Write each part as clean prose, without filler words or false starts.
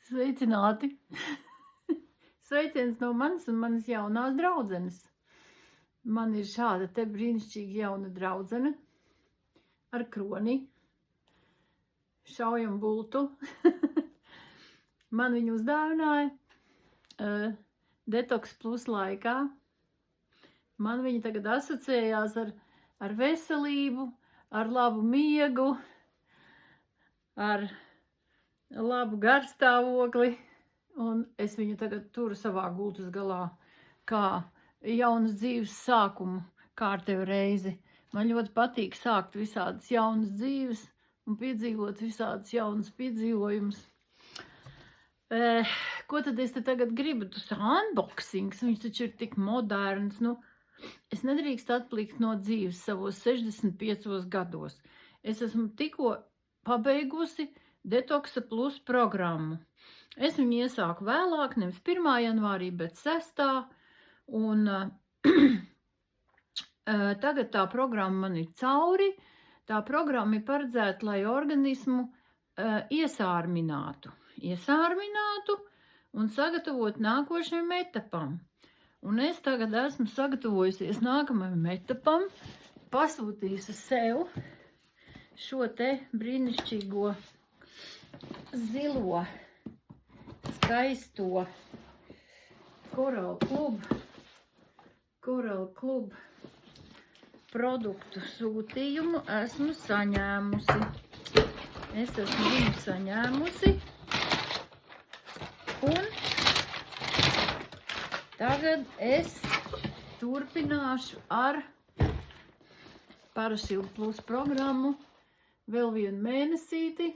Sveicināti! Sveiciens no manis un manas jaunās draudzenes. Man ir šāda te brīnišķīga jauna draudzene ar kroni, šaujam bultu. Man viņu uzdāvināja Detox Plus laikā. Man viņa tagad asociējās ar veselību, ar labu miegu, ar labu garstāvokli, un es viņu tagad turu savā gultas galā kā jaunas dzīves sākumu kārtējo reizi. Man ļoti patīk sākt visādas jaunas dzīves un piedzīvot visādas jaunas piedzīvojumus. Ko tad es te tagad gribu? Tas unboxings, viņš taču ir tik moderns. Nu, es nedrīkst atplikt no dzīves savos 65 gados. Es esmu tikko pabeigusi Detoxa Plus programmu. Es viņu iesāku vēlāk, nevis 1. janvārī, bet 6. Un tagad tā programma man ir cauri. Tā programma ir paredzēta, lai organismu iesārminātu un sagatavot nākošajam etapam. Un es tagad esmu sagatavojusies nākamajam etapam, pasūtījusi sev šo te brīnišķīgo zilo, skaisto Coral Club produktu sūtījumu esmu saņēmusi. Es esmu viņu saņēmusi. Un tagad es turpināšu ar Parašīlu Plus programmu vēl vienu mēnesīti.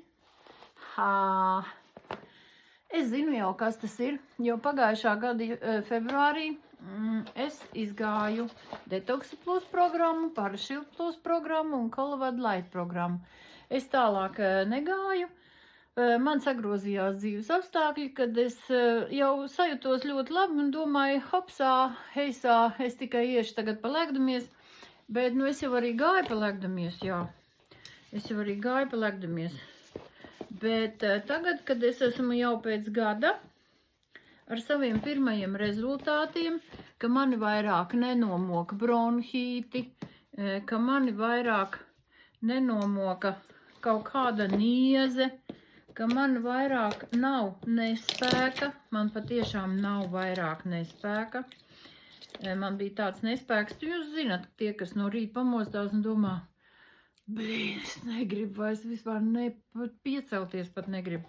Es zinu jau, kas tas ir, jo pagājušā gada februārī es izgāju Detoxa Plus programmu, Parašīlu Plus programmu un Colavad Light programmu. Es tālāk negāju. Man sagrozījās dzīves apstākļi, kad es jau sajutos ļoti labi un domāju, hopsā, heisā, es tikai iešu tagad palegdamies, bet nu es jau arī gāju palegdamies, jā. Es jau arī gāju palegdamies. Bet tagad, kad es esmu jau pēc gada ar saviem pirmajiem rezultātiem, ka mani vairāk nenomoka bronhīti, ka mani vairāk nenomoka kaut kāda nieze, ka man vairāk nav nespēka, man patiešām nav vairāk nespēka. Man bija tāds nespēks, jūs zināt, tie, kas no rīta pamostās un domā, blīn, es negribu vairs vispār piecelties, pat negribu.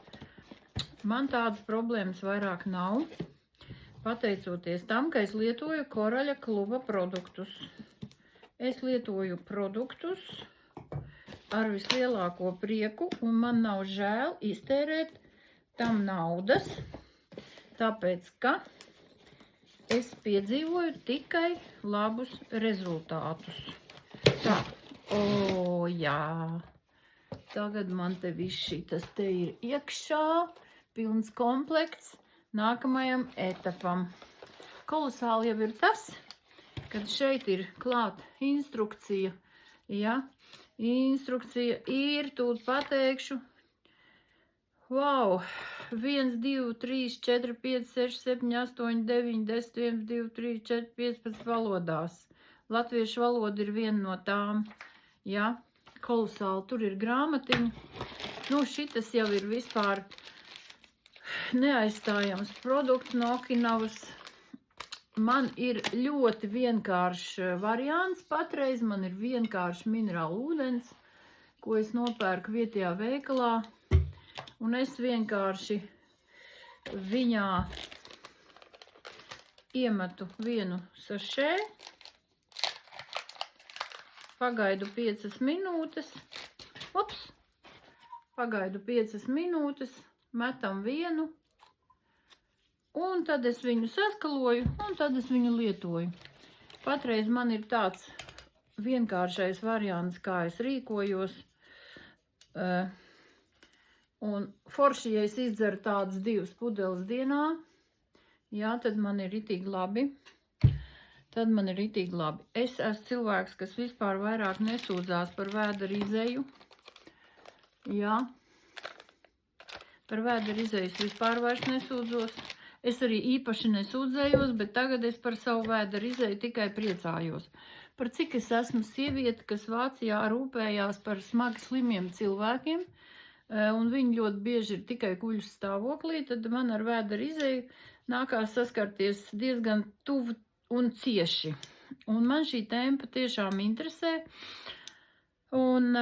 Man tādas problēmas vairāk nav, pateicoties tam, ka es lietoju Koraļa kluba produktus. Es lietoju produktus ar vislielāko prieku, un man nav žēl iztērēt tam naudas, tāpēc, ka es piedzīvoju tikai labus rezultātus. Tā. O, jā. Tagad man te viss šitas te ir iekšā, pilns komplekts nākamajam etapam. Kolosāli jau ir tas, kad šeit ir klāt instrukcija, ja? Instrukcija ir, tūlīt pateikšu, wow, 1, 2, 3, 4, 5, 6, 7, 8, 9, 10, 1, 2, 3, 4, 15 valodās. Latviešu valoda ir viena no tām. Jā, kolosāli, tur ir grāmatiņa. Nu, šitas jau ir vispār neaizstājams produkts no Okinavas. Man ir ļoti vienkāršs variants patreiz. Man ir vienkārši minerāla ūdens, ko es nopērku vietējā veikalā. Un es vienkārši viņā iemetu vienu sašē. Pagaidu 5 minūtes, pagaidu 5 minūtes, metam vienu, un tad es viņu saskaloju, un tad es viņu lietoju. Patreiz man ir tāds vienkāršais variants, kā es rīkojos, un forši, ja es izdzeru tādas 2 pudeles dienā, jā, tad man ir ritīgi labi. Tad man ir ritīgi labi. Es esmu cilvēks, kas vispār vairāk nesūdzās par vēdera izeju. Jā. Par vēdera izejas vispār vairs nesūdzos. Es arī īpaši nesūdzējos, bet tagad es par savu vēdera izeju tikai priecājos. Par cik es esmu sieviete, kas Vācijā rūpējās par smagi slimiem cilvēkiem, un viņi ļoti bieži ir tikai guļus stāvoklī, tad man ar vēdera izeju nākās saskarties diezgan tuvu un cieši. Un man šī tēma patiešām interesē, un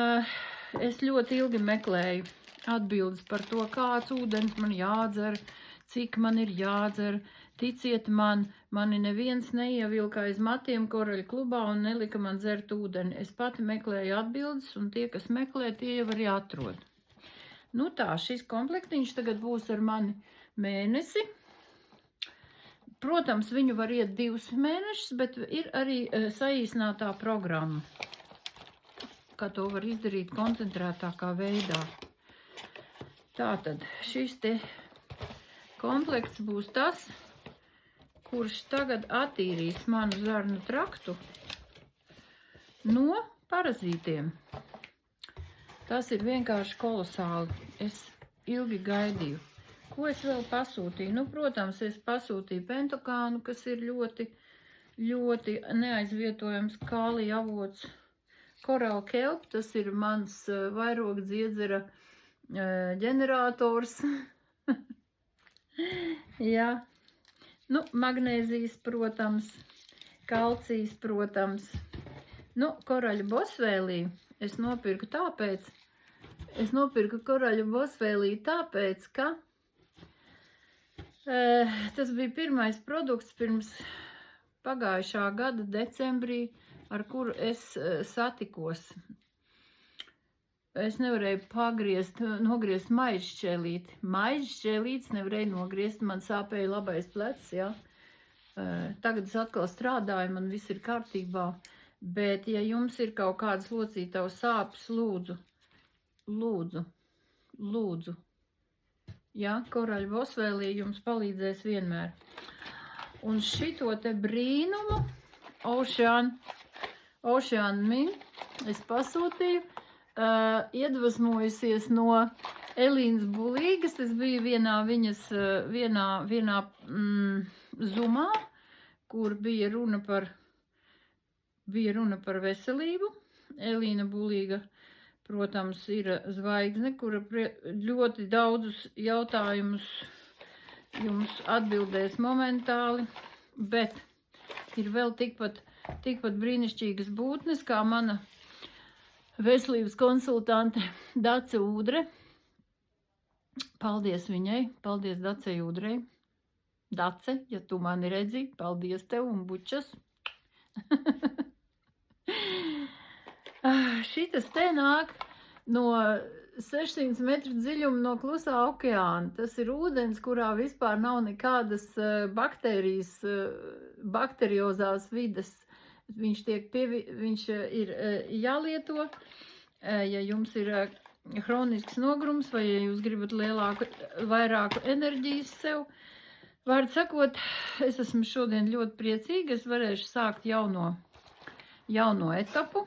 es ļoti ilgi meklēju atbildes par to, kāds ūdens man jādzer, cik man ir jādzer. Ticiet man, mani neviens neievilka aiz matiem Koraļu klubā un nelika man dzert ūdeni. Es pati meklēju atbildes, un tie, kas meklē, tie jau arī atrod. Nu tā, šis komplektiņš tagad būs ar mani mēnesi. Protams, viņu var iet 2 mēnešus, bet ir arī saīsinātā programma, kā to var izdarīt koncentrētākā veidā. Tātad, šis te komplekts būs tas, kurš tagad attīrīs manu zarnu traktu no parazītiem. Tas ir vienkārši kolosāli. Es ilgi gaidīju. Ko es vēl pasūtīju? Nu, protams, es pasūtīju pentokānu, kas ir ļoti, ļoti neaizvietojams kālija avots. Coral kelp, tas ir mans vairogdziedzera ģenerators. Jā. Nu, magnēzijas, protams, kalcijs, protams. Nu, koraļu bosvēlī es nopirku koraļu bosvēlī tāpēc, ka tas bija pirmais produkts pirms pagājušā gada decembrī, ar kuru es satikos. Es nevarēju nogriezt maizšķēlīti. Maizšķēlītis nevarēju nogriezt, man sāpēja labais plecs, jā. Tagad es atkal strādāju, man viss ir kārtībā, bet ja jums ir kaut kādas locītavas sāpes, lūdzu. Jā, koraļu bosvēlī jums palīdzēs vienmēr. Un šito te brīnumu, Ocean Mint, es pasūtīju, iedvesmojusies no Elīnas Bulīgas. Es biju vienā zumā, kur bija runa par veselību. Elīna Bulīga, protams, ir zvaigzne, kura ļoti daudzus jautājumus jums atbildēs momentāli, bet ir vēl tikpat brīnišķīgas būtnes, kā mana veselības konsultante Dace Udre. Paldies viņai, paldies Dacei Udrei. Dace, ja tu mani redzi, paldies tev un bučas. Šitas te nāk no 600 metru dziļuma no Klusā okeāna. Tas ir ūdens, kurā vispār nav nekādas baktērijas, bakteriozās vides. Viņš ir jālieto, ja jums ir hronisks nogrums vai ja jūs gribat vairāku enerģijas sev. Vārdu sakot, es esmu šodien ļoti priecīga, es varēšu sākt jauno etapu.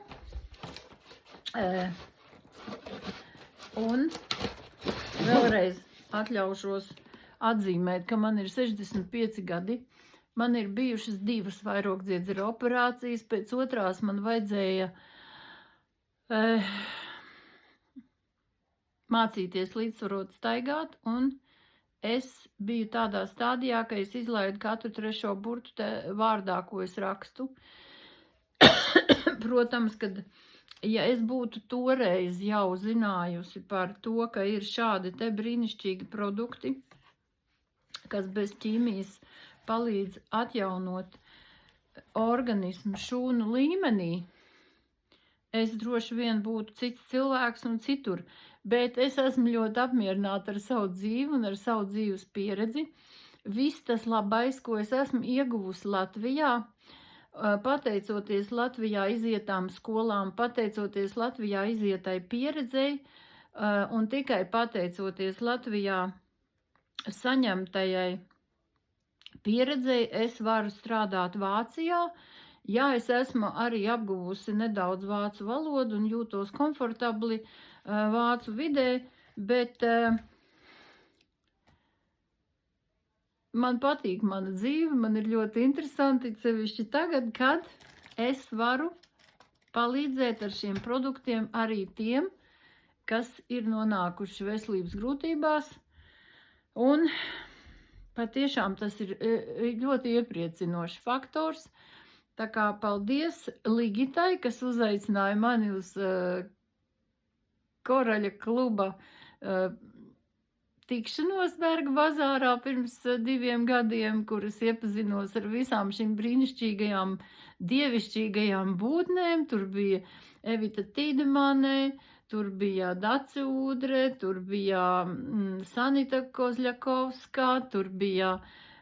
Un vēlreiz atļaušos atzīmēt, ka man ir 65 gadi. Man ir bijušas 2 vairogdziedzera operācijas, pēc otrās man vajadzēja mācīties līdzsvarot staigāt, un es biju tādā stādijā, ka es izlaidu katru 3. burtu vārdā, ko es rakstu. Protams, kad ja es būtu toreiz jau zinājusi par to, ka ir šādi te brīnišķīgi produkti, kas bez ķīmijas palīdz atjaunot organismu šūnu līmenī, es droši vien būtu cits cilvēks un citur, bet es esmu ļoti apmierināta ar savu dzīvi un ar savu dzīves pieredzi. Viss tas labais, ko es esmu ieguvusi Latvijā, pateicoties Latvijā izietām skolām, pateicoties Latvijā izietai pieredzei un tikai pateicoties Latvijā saņemtajai pieredzei, es varu strādāt Vācijā. Jā, es esmu arī apguvusi nedaudz vācu valodu un jūtos komfortabli vācu vidē, bet man patīk mana dzīve, man ir ļoti interesanti, sevišķi tagad, kad es varu palīdzēt ar šiem produktiem arī tiem, kas ir nonākuši veselības grūtībās, un patiešām tas ir ļoti iepriecinošs faktors. Tā kā paldies Ligitai, kas uzaicināja mani uz Koraļa kluba tikšanos Berga bazārā pirms 2 gadiem, kuras iepazinos ar visām šīm brīnišķīgajām, dievišķīgajām būtnēm. Tur bija Evita Tīdemane, tur bija Dace Ūdre, tur bija Sanita Kozļakovska, tur bija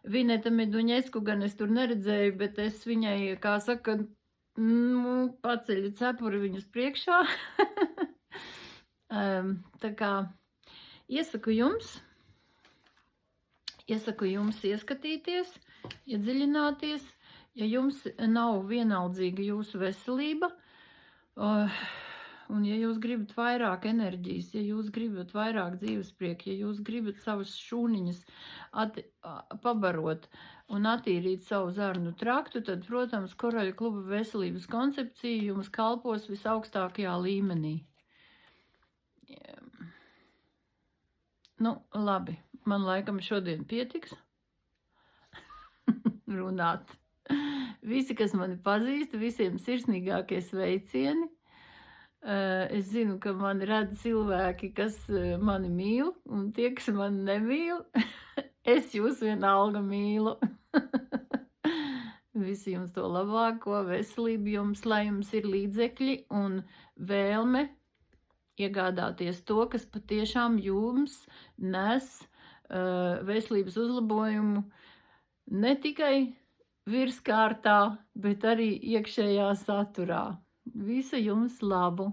Vineta Meduņesku, gan es tur neredzēju, bet es viņai, kā saka, paceļu cepuri viņus priekšā. Tā kā iesaku jums ieskatīties, iedziļināties, ja jums nav vienaldzīga jūsu veselība, un ja jūs gribat vairāk enerģijas, ja jūs gribat vairāk dzīvesprieku, ja jūs gribat savas šūniņas pabarot un attīrīt savu zarnu traktu, tad, protams, Koraļa kluba veselības koncepcija jums kalpos visaugstākajā līmenī. Nu, labi, man laikam šodien pietiks runāt. Visi, kas mani pazīst, visiem sirsnīgākie sveicieni. Es zinu, ka mani redz cilvēki, kas mani mīl, un tie, kas mani nemīl, es jūs vienalga mīlu. Visi jums to labāko, veselību jums, lai jums ir līdzekļi un vēlme iegādāties to, kas patiešām jums nes veselības uzlabojumu ne tikai virskārtā, bet arī iekšējā saturā. Visu jums labu!